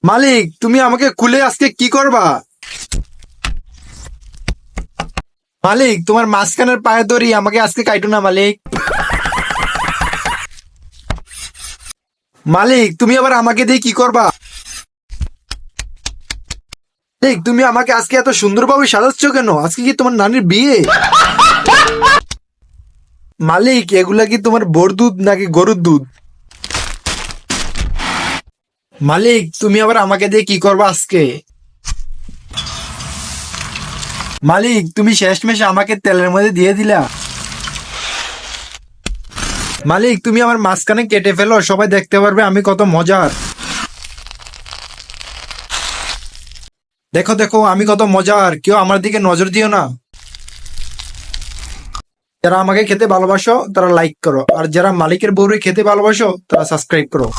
মালিক, তুমি আমাকে খুলে আজকে কি করবা? মালিক, তোমার মাঝখানের পায়ে ধরি, আমাকে আজকে কাইটো না মালিক। মালিক, তুমি আবার আমাকে দিয়ে কি করবা? মালিক, তুমি আমাকে আজকে এত সুন্দরভাবে সাজাচ্ছ কেন? আজকে কি তোমার নানির বিয়ে? মালিক, এগুলা কি তোমার বোর দুধ নাকি গরুর দুধ? মালিক, তুমি আবার আমাকে দিয়ে কি করবা আজকে? মালিক, তুমি শেষমেশ আমাকে তেলের মধ্যে দিয়ে দিলা। মালিক, তুমি আমার মাঝখানে কেটে ফেলো, সবাই দেখতে পারবে আমি কত মজার। দেখো দেখো, আমি কত মজার, কেউ আমার দিকে নজর দিও না। যারা আমাকে খেতে ভালোবাসো তারা লাইক করো, আর যারা মালিকের বউরে খেতে ভালোবাসো তারা সাবস্ক্রাইব করো।